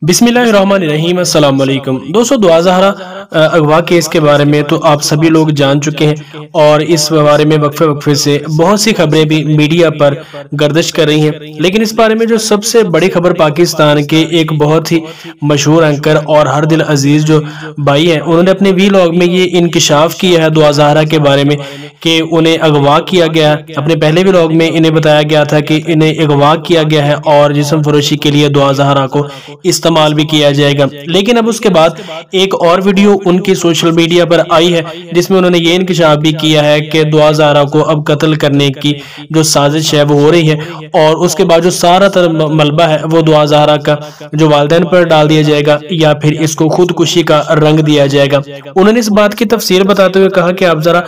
बिस्मिल्लाहिर्रहमानिर्रहीम। अस्सलाम वालेकुम दोस्तों, दुआ ज़हरा अगवा केस के बारे में तो आप सभी लोग जान चुके हैं और इस बारे में वक्फे से बहुत सी खबरें भी मीडिया पर गर्दिश कर रही हैं। लेकिन इस बारे में जो सबसे बड़ी खबर पाकिस्तान के एक बहुत ही मशहूर एंकर और हर दिल अजीज जो भाई हैं, उन्होंने अपने वीलॉग में ये इंकिशाफ किया है दुआ ज़हरा के बारे में कि उन्हें अगवा किया गया। अपने पहले व्लॉग में इन्हें बताया गया था कि इन्हें अगवा किया गया है और जिस्म फरोशी के लिए दुआ ज़हरा को इस्तेमाल भी किया जाएगा। लेकिन अब उसके बाद एक और वीडियो उनकी सोशल मीडिया पर आई है जिसमें उन्होंने ये इंकिशाफ भी किया है कि दुआ ज़हरा को अब कत्ल करने की जो साजिश है वो हो रही है और उसके बाद जो सारा मलबा है वो दुआ ज़हरा का जो वालिदैन पर डाल दिया जाएगा या फिर इसको खुदकुशी का रंग दिया जाएगा। उन्होंने इस बात की तफसीर बताते हुए कहा कि आप जरा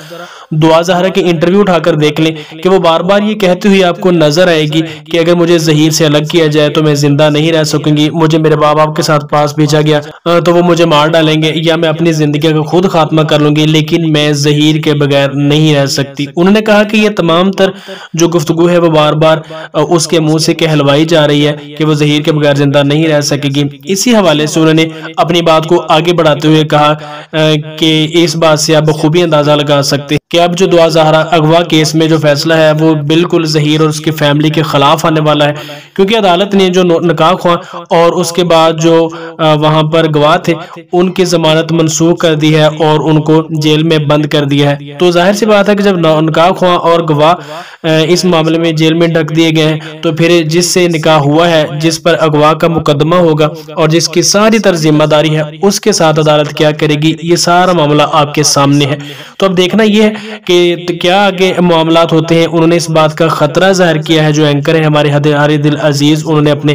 दुआ ज़हरा के इंटरव्यू उठाकर देख लें कि वो बार बार ये कहती हुई आपको नजर आएगी कि अगर मुझे ज़हीर से अलग किया जाए तो मैं जिंदा नहीं रह सकूंगी, मुझे मेरे माँ बाप के साथ पास भेजा गया तो वो मुझे मार डालेंगे या मैं अपनी जिंदगी का खुद खात्मा कर लूंगी, लेकिन मैं ज़हीर के बगैर नहीं रह सकती। उन्होंने कहा कि ये तमाम तर जो गुफ्तगू है वो बार बार उसके मुंह से कहलवाई जा रही है कि वो ज़हीर के बगैर जिंदा नहीं रह सकेगी। इसी हवाले से उन्होंने अपनी बात को आगे बढ़ाते हुए कहा कि इस बात से आप बखूबी अंदाजा लगा सकते कि अब जो दुआ ज़हरा अगवा केस में जो फैसला है वो बिल्कुल ज़हीर और उसकी फैमिली के खिलाफ आने वाला है, क्योंकि अदालत ने जो निकाह ख्वां और उसके बाद जो वहां पर गवाह थे उनकी जमानत मनसूख कर दी है और उनको जेल में बंद कर दिया है। तो जाहिर सी बात है कि जब निकाह ख्वां और गवाह इस मामले में जेल में ढक दिए गए हैं तो फिर जिससे निकाह हुआ है, जिस पर अगवा का मुकदमा होगा और जिसकी सारी तर जिम्मेदारी है, उसके साथ अदालत क्या करेगी, ये सारा मामला आपके सामने है। तो अब देखना यह है कि क्या आगे मामलात होते हैं। उन्होंने इस बात का खतरा जाहिर किया है, जो एंकर है हमारे हर दिल अजीज, उन्होंने अपने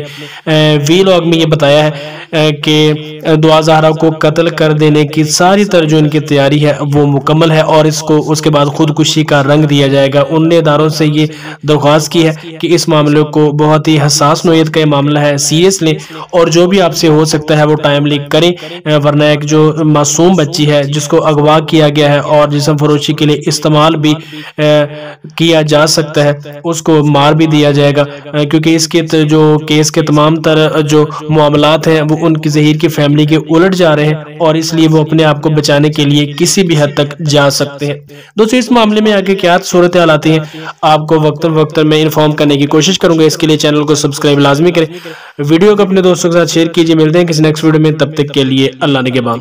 वीलॉग में ये बताया है कि दुआ ज़हरा को कत्ल कर देने की सारी तरह जो इनकी तैयारी है वो मुकम्मल है और इसको उसके बाद खुदकुशी का रंग दिया जाएगा। उनने इदारों से ये दरख्वास्त की है कि इस मामले को बहुत ही हसास नोयत का मामला है, सीरियस लें और जो भी आपसे हो सकता है वो टाइमली करें, वरना एक जो मासूम बच्ची है जिसको अगवा किया गया है और जिस्म फरोशी के लिए इस्तेमाल भी किया जा सकता है उसको मार भी दिया जाएगा, क्योंकि इसके जो केस के तमाम तरह जो मामलात हैं वो उनकी ज़हीर की फैमिली के उलट जा रहे हैं और इसलिए वो अपने आप को बचाने के लिए किसी भी हद तक जा सकते हैं। दोस्तों, इस मामले में आगे क्या सूरत हाल आती है आपको वक्त में इन्फॉर्म करने की कोशिश करूंगा। इसके लिए चैनल को सब्सक्राइब लाजमी करें, वीडियो को अपने दोस्तों के साथ शेयर कीजिए। मिलते हैं किसी नेक्स्ट वीडियो में, तब तक के लिए अल्लाह निगहबान।